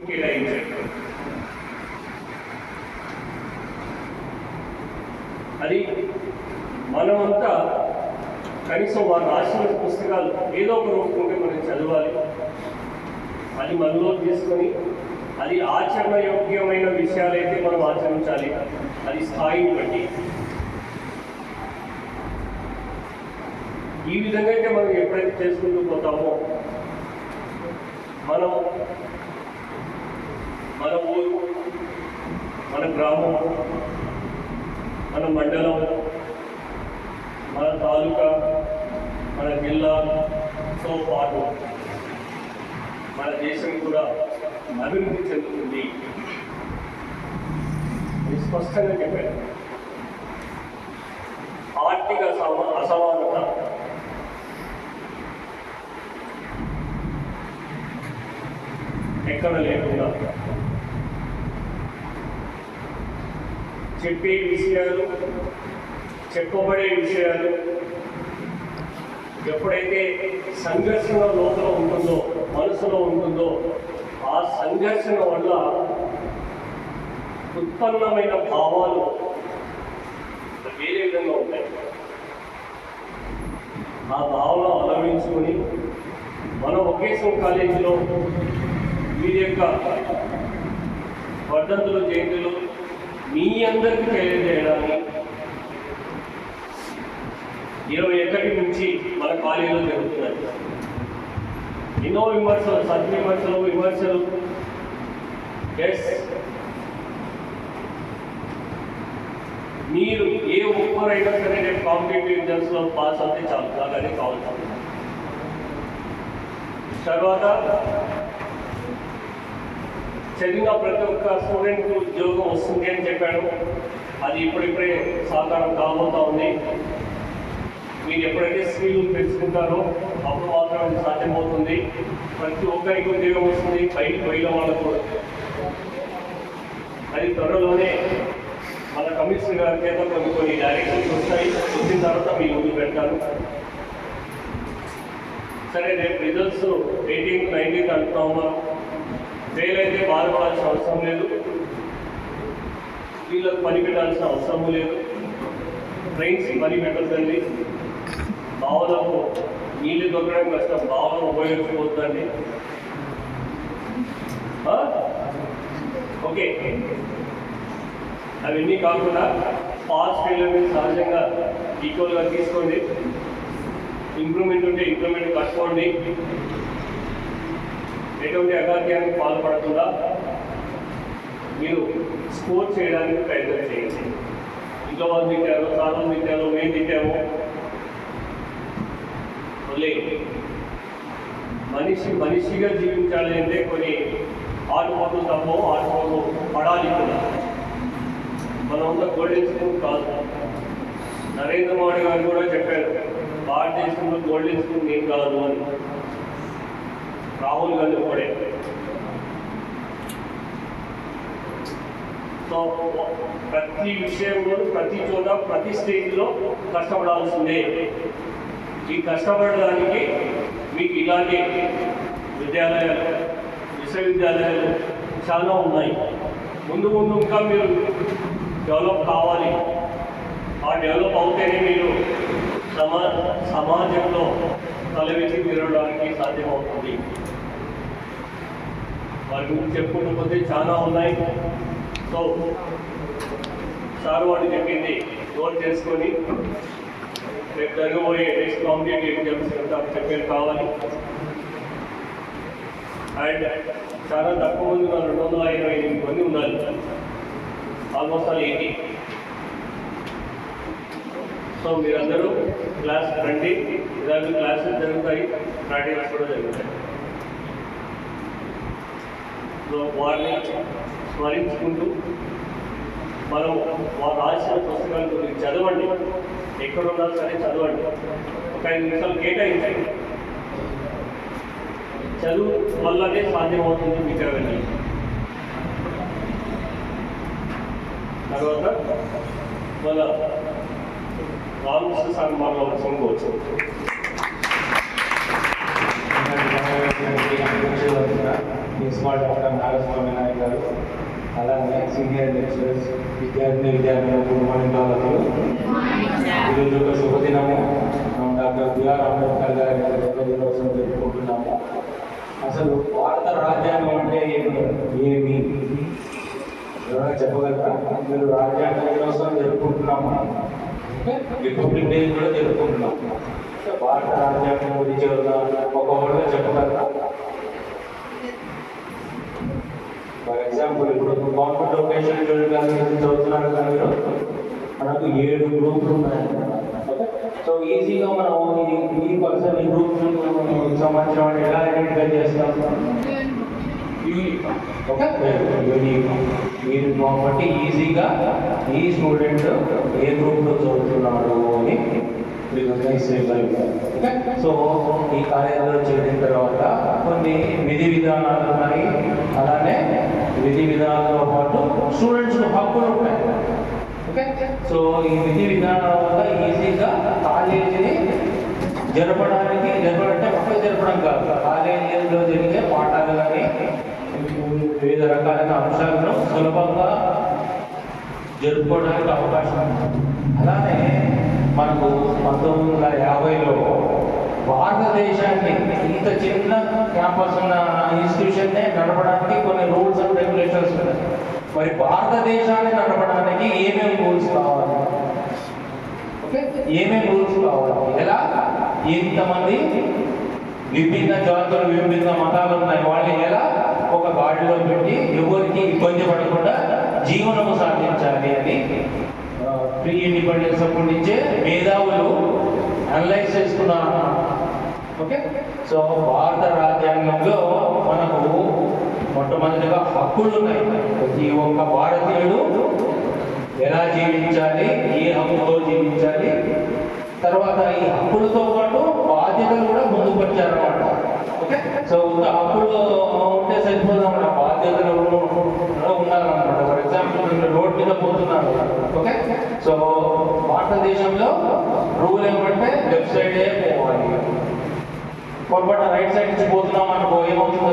కేటాయించారు. అది మనమంతా కనీసం వారు రాసిన పుస్తకాలు ఏదో ఒక రూపంగా మనం చదవాలి. అది మనలో తీసుకొని అది ఆచరణయోగ్యమైన విషయాలైతే మనం ఆచరించాలి. అది స్థాయిని బట్టి. ఈ విధంగా అయితే మనం ఎప్పుడైతే చేసుకుంటూ పోతామో మన ఊరు, మన గ్రామం, మన మండలం, మన తాలూకా, మన జిల్లాతో పాటు మన దేశం కూడా అభివృద్ధి చెందుతుంది. స్పష్టంగా చెప్పారు. ఆర్థిక అసమానత ఎక్కడ లేకుండా చెప్పే విషయాలు, చెప్పబడే విషయాలు ఎప్పుడైతే సంఘర్షణ లోపల ఉంటుందో, మనసులో ఉంటుందో, ఆ సంఘర్షణ వల్ల ఉత్పన్నమైన భావాలు వేరే విధంగా ఉంటాయి. ఆ భావన అవలంబించుకొని మన వొకేషనల్ కాలేజీలో వీరి యొక్క వర్ధంతులు, జయంతులు మీ అందరికీ తెలియజేయడానికి 21 నుంచి మన కాలేజీలో జరుగుతున్నాయి. ఎన్నో విమర్శలు, విమర్శలు ఎస్, మీరు ఏ ఒక్కరైనా సరే రేపు కాంపిటేటివ్ ఎగ్జామ్స్లో పాస్ అవుతే చాలు, అలాగే కావాలి. తర్వాత చదివిన ప్రతి ఒక్క స్టూడెంట్కి ఉద్యోగం వస్తుంది అని చెప్పాను. అది ఇప్పుడిప్పుడే సాకారం కాబోతూ ఉంది. మీరు ఎప్పుడైతే స్కిల్ పెంచుకుంటారో అప్పుడు మాత్రం అది సాధ్యమవుతుంది. ప్రతి ఒక్కరికి ఉద్యోగం వస్తుంది, బయటికి పోయిన వాళ్ళకు కూడా. అది త్వరలోనే మన కమిషనర్ గారి చేత కొన్ని డైరెక్షన్స్ వస్తాయి. వచ్చిన తర్వాత మీ ముందు పెడతారు. సరే, రేపు రిజల్ట్స్ 18th, 19th అంటున్నామా, ఫెయిల్ అయితే బాధపడాల్సిన అవసరం లేదు, వీళ్ళకు పని పెట్టాల్సిన అవసరము లేదు. ట్రైన్స్ పని పెట్టద్దండి, బావులకు నీళ్ళు దొరకడం కష్టం, బావులను ఉపయోగించుకోవద్దండి. ఓకే, అవన్నీ కాకుండా పాస్ ఫెయిల్ని సహజంగా ఈక్వల్గా తీసుకోండి. ఇంప్రూవ్మెంట్ ఉంటే ఇంప్రూవ్మెంట్ కట్టుకోండి. ఎటువంటి అగాధ్యానికి పాల్పడకుండా మీరు స్కోర్ చేయడానికి ప్రయత్నం చేయండి. ఇంట్లో వాళ్ళు తిట్టారు, చాలా తిట్టారు, మేము తిట్టాము, మనిషిగా జీవించాలి అంటే కొన్ని ఆటుపోట్లు తప్ప ఆటుపోట్లు పడాలి కూడా. మనంతా గోల్డెన్ స్పూన్ కాదు. నరేంద్ర మోడీ గారు కూడా చెప్పారు, భారతదేశంలో గోల్డెన్ స్పూన్ ఏం కాదు అని. రాహుల్ గాంధీ కూడా. సో ప్రతి విషయంలో, ప్రతి చోట, ప్రతి స్టేజ్లో కష్టపడాల్సిందే. ఈ కష్టపడడానికి మీకు ఇలాంటి విశ్వవిద్యాలయాలు చాలా ఉన్నాయి. ముందు ఇంకా మీరు డెవలప్ కావాలి. ఆ డెవలప్ అవుతేనే మీరు సమాజంలో తలవెత్తి తిరగడానికి సాధ్యమవుతుంది. వారి గురించి చెప్పుకుంటూ పోతే చాలా ఉన్నాయి. సో సార్ వాళ్ళు చెప్పింది నోట్ చేసుకొని రేపు జరగబోయే నెక్స్ట్ కాంపిటేటివ్ ఎగ్జామ్స్ చెప్పేది కావాలి. అండ్ చాలా తక్కువ మంది 228 మంది ఉండాలి, ఆల్మోస్ట్ ఆల్ 80. సో మీరందరూ క్లాస్ రండి. ఇలాంటి క్లాసెస్ జరుగుతాయి, ప్రాక్టికల్స్ కూడా జరుగుతాయి. సో వారిని స్మరించుకుంటూ మనం వారు రాసిన పుస్తకాల గురించి చదవండి. ఎక్కడున్నా సరే చదవండి. ఒక 5 నిమిషాలు కేటాయించండి. చదువు వల్లనే సాధ్యమవుతుంది మీకు అవన్నీ. తర్వాత మన రామకృష్ణ సార్ మనలో సంకోవచ్చు. ప్రిన్సిపాల్ డాక్టర్ నాగస్వామి నాయక్ గారు, అలాగే సీనియర్ లెక్చరర్స్, విద్యార్థులు గుడ్ మార్నింగ్ వాళ్ళకు. ఈరోజు ఒక శుభదినము. డాక్టర్ బిఆర్ అంబేద్కర్ గారి జన్మదినోత్సవం జరుపుకుంటున్నాము. అసలు భారత రాజ్యాంగం అంటే ఏమి ఎవరైనా చెప్పగలరా? మీరు రాజ్యాంగ దినోత్సవం జరుపుకుంటున్నాము, రిపబ్లిక్ డే కూడా జరుపుకుంటున్నాం. భారత రాజ్యాంగం గురించి ఒక వర్డ్గా చెప్పగలరా? ఫర్ ఎగ్జాంపుల్ ఇప్పుడు గవర్నమెంట్ లొకేషన్ చదువుతున్నారు కదా మీరు, మనకు 7 గ్రూపులు ఉన్నాయి. ఓకే, సో ఈజీగా మనం ఈ పర్సన్ ఈ గ్రూప్ సంబంధించిన ఎలా ఐడెంటిఫై చేస్తాం? యూనిక్. Okay, unique. మీరు కాబట్టి ఈజీగా ఈ స్టూడెంట్ ఏ గ్రూప్లో చదువుతున్నాడు అని రికగ్నైజ్ చేయగలుగుతారు. ఓకే, సో ఈ కార్యాలయంలో చేరిన తర్వాత కొన్ని విధి విధానాలు ఉన్నాయి. అలానే విధి విధానాలతో పాటు స్టూడెంట్స్ హక్కులు ఉంటాయి. ఓకే, సో ఈ విధి విధానాల వల్ల ఈజీగా కాలేజీని జరపడంటే పక్కకు జరపడం కాదు, కాలేజీలో జరిగే పాఠాలు కానీ వివిధ రకాలైన అంశాలను సులభంగా జరుపుకోవడానికి అవకాశం ఉంది. అలానే మనకు 1950లో భారతదేశాన్ని ఇంత చిన్న క్యాంపస్ ఉన్న ఇన్స్టిట్యూషన్నే నడపడానికి కొన్ని రూల్స్ అండ్ రెగ్యులేషన్స్ ఉన్నాయి. మరి భారతదేశాన్ని నడపడానికి ఏమేమి రూల్స్ కావాలి? ఓకే, ఏమేమి రూల్స్ కావాలి? ఎలా? ఇంతమంది విభిన్న జాతులు, విభిన్న మతాలు ఉన్నాయి, వాళ్ళని ఎలా ఒక గాడిలో పెట్టి ఎవరికి ఇబ్బంది పడకుండా జీవనము సాధించాలి అని ప్రీ ఇండిపెండెన్స్ అప్పటి నుంచే మేధావులు అనలైజ్ చేసుకున్నారు. ఓకే, సో భారత రాజ్యాంగంలో మనకు మొట్టమొదటిగా హక్కులు ఉన్నాయి. ప్రతి ఒక్క భారతీయుడు ఎలా జీవించాలి, ఏ హక్కుతో జీవించాలి, తర్వాత ఈ హక్కులతో పాటు బాధ్యతలు కూడా పొందుపరిచారన్నమాట. ఓకే, సో హక్కులు ఉంటే సరిపోదు అన్నమాట, బాధ్యతలు ఉండాలన్నమాట. ఫర్ ఎగ్జాంపుల్ మీరు రోడ్ మీద పోతున్నారు. ఓకే, సో భారతదేశంలో రూల్ ఏమంటే లెఫ్ట్ సైడే పోవాలి. పొరపాటు రైట్ సైడ్ నుంచి పోతున్నాం అనుకో, ఏమవుతుంది?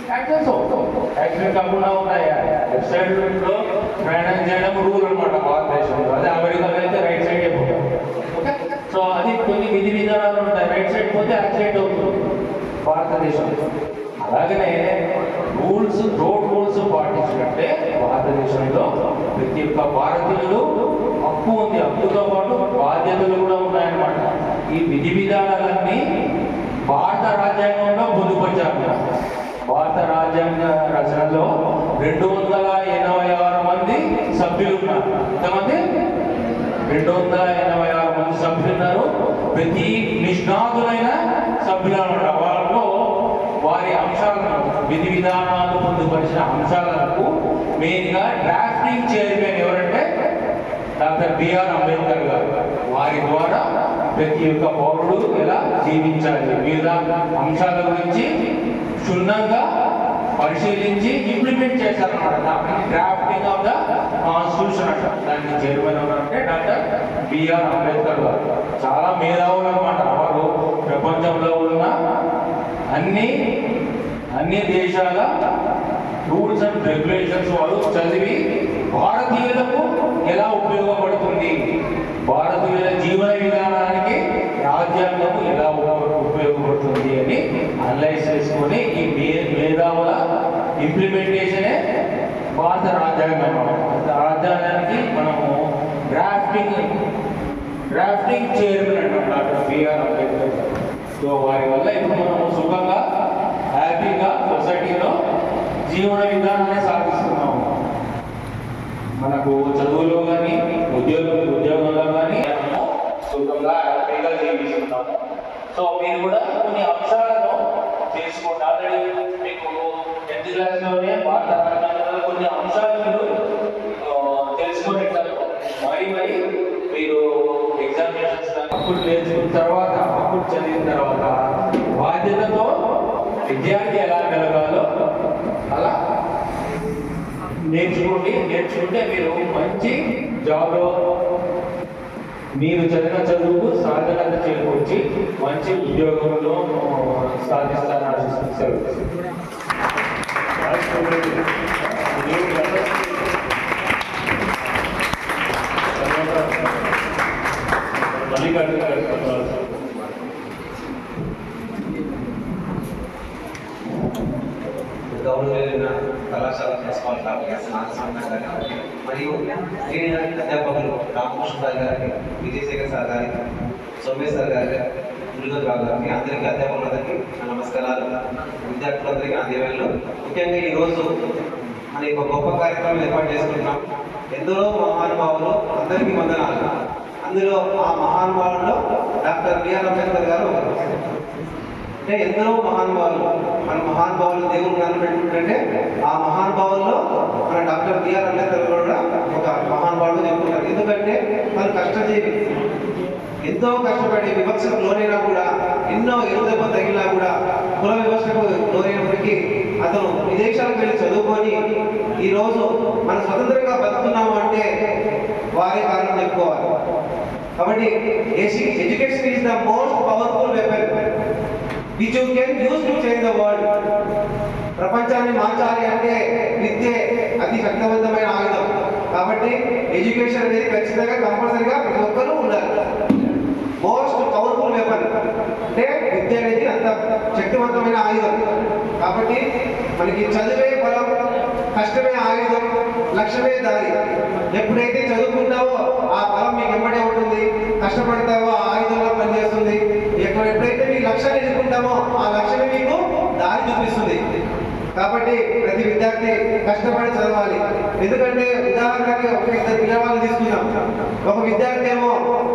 అప్పుడు యాక్సిడెంట్ కాకుండా ఉన్నాయా? లెఫ్ట్ సైడ్ లో ప్రయాణం చేయడం రూల్ అనమాట భారతదేశంలో. అదే అమెరికాలో అయితే రైట్ సైడ్ పోతాం. ఓకే, సో అది కొన్ని విధి విధానాలు ఉంటాయి. రైట్ సైడ్ పోతే యాక్సిడెంట్ అవుతుంది భారతదేశంలో. అలాగనే రోడ్ రూల్స్ పాటించినట్టే భారతదేశంలో ప్రతి ఒక్క భారతీయుడు హక్కు ఉంది. హక్కుతో పాటు బాధ్యతలు కూడా ఉన్నాయన్నమాట. ఈ విధి విధానాలన్నీ భారత రాజ్యాంగంలో పొందుపరిచారు. భారత రాజ్యాంగ రచనలో 286 మంది సభ్యులు ఉన్నారు. ఎంతమంది? 286 మంది సభ్యులు ఉన్నారు. ప్రతి నిష్ణాతులైన సభ్యులు అన్నమాట. వాళ్ళలో వారి అంశాలను, విధి విధానాలు పొందుపరిచిన అంశాలకు మెయిన్గా డ్రాఫ్టింగ్ చైర్మన్ ఎవరంటే డాక్టర్ బిఆర్ అంబేద్కర్ గారు. వారి ద్వారా ప్రతి ఒక్క పౌరుడు ఎలా జీవించాలి, వివిధ అంశాల గురించి క్షుణ్ణంగా పరిశీలించి ఇంప్లిమెంట్ చేశారన్నమాట. దానికి డ్రాఫ్టింగ్ ఆఫ్ ద కాన్స్టిట్యూషన్ అంట. దానికి చైర్మన్ ఎవరంటే డాక్టర్ బిఆర్ అంబేద్కర్ గారు. చాలా మేధావులు అన్నమాట. వారు ప్రపంచంలో ఉన్న అన్ని దేశాల రూల్స్ అండ్ రెగ్యులేషన్స్ వారు చదివి భారతీయులకు ఎలా ఉపయోగపడుతుంది, భారతీయుల జీవన విధానానికి రాజ్యాంగం ఎలా ఉపయోగపడుతుంది అని అనలైజ్ చేసుకొని ఈ మేధావుల ఇంప్లిమెంటేషనే భారత రాజ్యాంగం. రాజ్యాంగానికి మనము డ్రాఫ్టింగ్ చైర్మన్ అంటాం డాక్టర్ బిఆర్ అంబేద్కర్. సో వారి వల్ల ఇప్పుడు మనము సుఖంగా హ్యాపీగా సొసైటీలో జీవన విధానాన్ని సాగిస్తున్నాము. మనకు చదువులో కానీ ఉద్యోగంలో కానీ సుఖంగా హ్యాపీగా జీవిస్తున్నాము. సో మీరు కూడా కొన్ని అంశాలను తెలుసుకోండి. ఆల్రెడీ మీకు 10th క్లాస్లోనే భారత రాజ్యాంగంలో కొన్ని అంశాలు మీరు తెలుసుకునేటారు. మరి మీరు ఎగ్జామినేషన్స్ అప్పుడు నేర్చుకున్న తర్వాత, అప్పుడు చదివిన తర్వాత బాధ్యతతో విద్యార్థి ఎలా మెలగాలో అలా నేర్చుకుంటే మీరు మంచి జాబ్లో మీరు చదివిన చదువుకు సాధనత చేకూర్చి మంచి ఉద్యోగంలో సాధిస్తారని ఆశిస్తున్నాను. గౌరవమైన కళాశాల ప్రిన్సిపాల్ డాక్టర్ నాగస్వామి గారికి మరియు సీనియర్ అధ్యాపకులు రామకృష్ణ గారికి, విజయశేఖర్ సార్ గారికి, సోమేశ్ సార్ గారికి, మురుగన్ రావు గారికి, అందరికీ అధ్యాపకులందరికీ నమస్కారాలు. విద్యార్థులందరికీ నా దీవెనలు. ముఖ్యంగా ఈరోజు మన ఒక గొప్ప కార్యక్రమం ఏర్పాటు చేసుకుంటున్నాం. ఎందరో మహానుభావులు, అందరికీ వందనాలు. అందులో ఆ మహానుభావుల్లో డాక్టర్ బిఆర్ అంబేద్కర్ గారు అంటే ఎందరో మహానుభావులు, మన మహానుభావులు దేవుడు నన్ను పెట్టుకుంటుంటే ఆ మహానుభావుల్లో మన డాక్టర్ బిఆర్ అంబేద్కర్ కూడా ఒక మహానుభావులు చెప్పుకుంటారు. ఎందుకంటే వాళ్ళు కష్టజీవి, ఎంతో కష్టపడి వివక్షకు లోనైనా కూడా, ఎన్నో ఎరుదెబ్బ తగిలినా కూడా, కుల వివక్షకు లోనైనప్పటికీ అతను విదేశాలకు వెళ్ళి చదువుకొని ఈరోజు మనం స్వతంత్రంగా బతుకున్నాము అంటే వారే కారణం చెప్పుకోవాలి. కాబట్టి education is the most powerful weapon which you can use to change the world. ప్రపంచాన్ని మార్చాలి అంటే విద్యే అతి శక్తివంతమైన ఆయుధం. కాబట్టి ఎడ్యుకేషన్ అనేది ఖచ్చితంగా కంపల్సరీగా ప్రతి ఒక్కరూ ఉండాలి. మోస్ట్ పవర్ఫుల్ వెపన్ అంటే విద్య అనేది అంత శక్తివంతమైన ఆయుధం. కాబట్టి మనకి చదివే బలం, కష్టమే ఆయుధం, లక్ష్యమే దారి. ఎప్పుడైతే చదువుకుంటావో ఆ బలం మీకు వెంబడే ఉంటుంది, కష్టపడతావో ఆ ఆయుధంలో పనిచేస్తుంది. ఎప్పుడైతే మీ లక్ష్యాన్ని ఎదుర్కొంటామో ఆ లక్ష్యమే మీకు దారి చూపిస్తుంది. కాబట్టి ప్రతి విద్యార్థి కష్టపడి చదవాలి. ఎందుకంటే ఉదాహరణకి ఒక ఇద్దరు పిల్లవాళ్ళు తీసుకున్నాం. ఒక విద్యార్థి ఏమో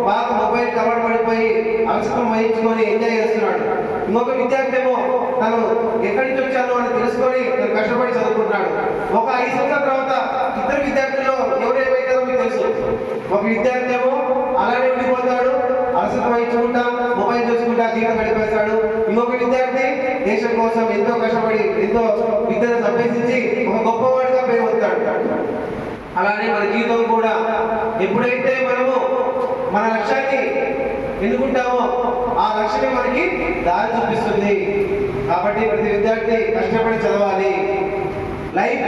బాగా మొబైల్ కవర్ పడిపోయి అలసటం వహించుకొని ఎంజాయ్ చేస్తున్నాడు. ఇంకొక విద్యార్థి ఏమో తను ఎక్కడి నుంచి వచ్చాను అని తెలుసుకొని తను కష్టపడి చదువుకుంటున్నాడు. ఒక 5 సంవత్సరాల తర్వాత ఇద్దరు విద్యార్థుల్లో ఎవరేమైతుందో మీకు తెలుసు. ఒక విద్యార్థి ఏమో అలానే ఉండిపోతాడు, అలసట వహించుకుంటా మొబైల్ చూసుకుంటా జీవితం గడిపేస్తాడు. ఇంకొక విద్యార్థి దేశం కోసం ఎంతో కష్టపడి ఎంతో విద్యను అభ్యసించి ఒక గొప్పవాడిగా పేరు పొందుతాడు. అలానే మన జీవితం కూడా ఎప్పుడైతే మనము మన లక్ష్యాన్ని ఎన్నుకుంటామో ఆ లక్ష్యమే మనకి దారి చూపిస్తుంది. కాబట్టి ప్రతి విద్యార్థి కష్టపడి చదవాలి. Life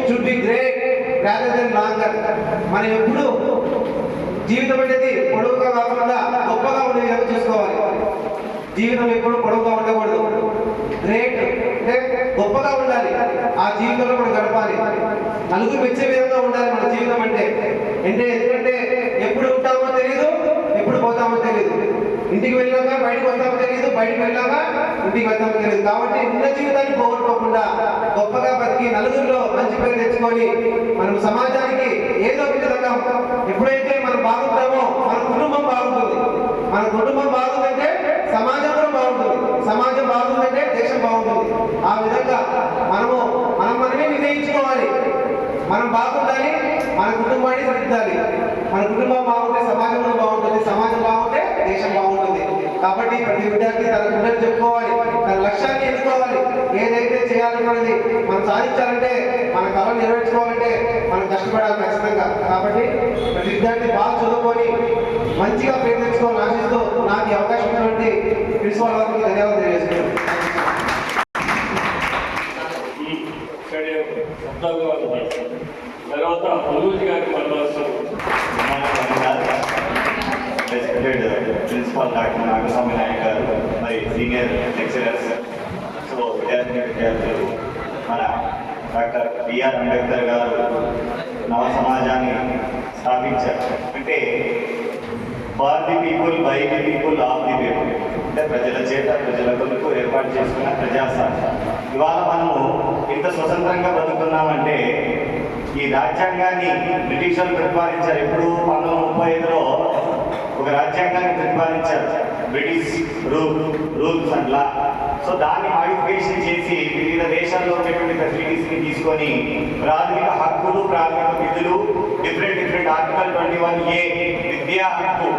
should be great rather than longer. మనం ఎప్పుడు జీవితం అనేది పొడవుగా కాకుండా గొప్పగా ఉండే విధంగా చూసుకోవాలి. జీవితం ఎప్పుడు పొడవుగా ఉండకూడదు, గ్రేట్ అంటే గొప్పగా ఉండాలి. ఆ జీవితంలో మనం గడపాలి. నలుగురు మెచ్చే విధంగా ఉండాలి మన జీవితం అంటే. ఎందుకంటే ఎప్పుడు ఉంటామో తెలియదు, ఎప్పుడు పోతామో తెలియదు. ఇంటికి వెళ్ళాక బయటకు వస్తామో తెలియదు, బయటకు వెళ్ళాక ఇంటికి వెళ్తామో తెలియదు. కాబట్టి ఉన్న జీవితాన్ని పోగొట్టుకోకుండా గొప్పగా బతికి నలుగురిలో మంచి పేరు తెచ్చుకొని మనం సమాజానికి ఏదో ఒక విధంగా ఎప్పుడైతే మనం బాగుంటామో మన కుటుంబం బాగుంటుంది. మన కుటుంబం బాగుందంటే సమాజం కూడా బాగుంటుంది, సమాజం బాగుందంటే దేశం బాగుంటుంది. ఆ విధంగా మనమే నిర్ణయించుకోవాలి. మనం బాగుండాలి, మన కుటుంబాన్ని సరిదిద్దాలి. మన కుటుంబం బాగుంటే సమాజం కూడా బాగుంటుంది, సమాజం బాగుంటే దేశం బాగుంటుంది. కాబట్టి ప్రతి విద్యార్థి తన గురించి చెప్పుకోవాలి, తన లక్ష్యాన్ని ఎన్నుకోవాలి. ఏదైతే చేయాలన్నది మనం సాధించాలంటే, మన కళను నెరవేర్చుకోవాలంటే మనం కష్టపడాలి ఖచ్చితంగా. కాబట్టి ప్రతి విద్యార్థి బాగా చదువుకొని మంచిగా పేరు తెచ్చుకోవాలని ఆశిస్తూ నాకు ఈ అవకాశం ఉన్నటువంటి ప్రిన్సిపాల్ వారికి ధన్యవాదాలు తెలియజేస్తున్నాను. తర్వాత అనుభూతి గారికి మాట్లాడుతున్నారు. ప్రిన్సిపాల్ డాక్టర్ నాగస్వామి నాయక్ గారు, మరి సీనియర్ లెక్చరర్స్, సో విద్యార్థులు, మన డాక్టర్ బిఆర్ అంబేద్కర్ గారు నవ సమాజాన్ని స్థాపించారు. అంటే for the people, by the people, of the people, అంటే ప్రజల చేత ప్రజల కొరకు ఏర్పాటు చేసుకున్న ప్రజాస్వామ్యం. ఇవాళ మనము ఇంత స్వతంత్రంగా బతుకున్నామంటే ఈ రాజ్యాంగాన్ని బ్రిటిషర్లు ప్రతిపాదించారు. ఇప్పుడు 1935లో ఒక రాజ్యాంగాన్ని ప్రతిపాదించారు, British rules and law. So దాన్ని మాడిఫికేషన్ చేసి వివిధ దేశాల్లో ఉన్నటువంటి ఫెసిలిటీస్ని తీసుకొని ప్రాథమిక హక్కులు, ప్రాథమిక విధులు, డిఫరెంట్ ఆర్టికల్ 21A విద్యా హక్కు,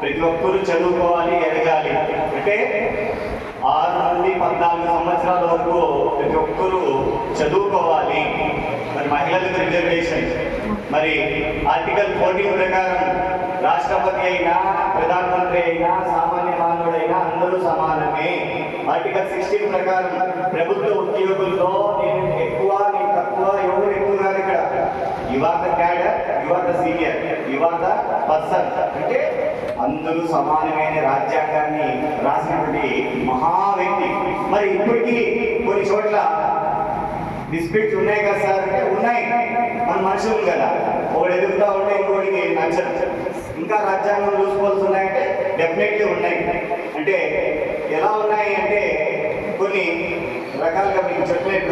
ప్రతి ఒక్కరూ చదువుకోవాలి, ఎదగాలి. అంటే 6 నుండి 14 సంవత్సరాల వరకు ప్రతి ఒక్కరూ చదువుకోవాలి. మరి మహిళలకు రిజర్వేషన్, మరి ఆర్టికల్ 14 ప్రకారం రాష్ట్రపతి అయినా, ప్రధానమంత్రి అయినా, సామాన్య మానవుడైనా అందరూ సమానమే. ఆర్టికల్ 16 ప్రకారం ప్రభుత్వ ఉద్యోగుల్లో నేను ఎక్కువ, నేను తక్కువ, ఎవరు ఎక్కువ కాదు. ఇక్కడ you are the cadre, you are the senior, you are the person. అంటే అందరూ సమానమైన రాజ్యాంగాన్ని రాసినటువంటి మహా వ్యక్తి. మరి ఇప్పటికీ కొన్ని చోట్ల డిస్ప్యూట్స్ ఉన్నాయి కదా సార్ అంటే ఉన్నాయి, మన మనుషులు కదా, ఒకటి ఎదుగుతా ఉంటే ఇంకోటికి నచ్చదు. ఇంకా రాజ్యాంగం రూల్స్ ఉన్నాయంటే డెఫినెట్లీ ఉన్నాయి. అంటే ఎలా ఉన్నాయి అంటే కొన్ని రకాలుగా మీకు చెప్పినట్టు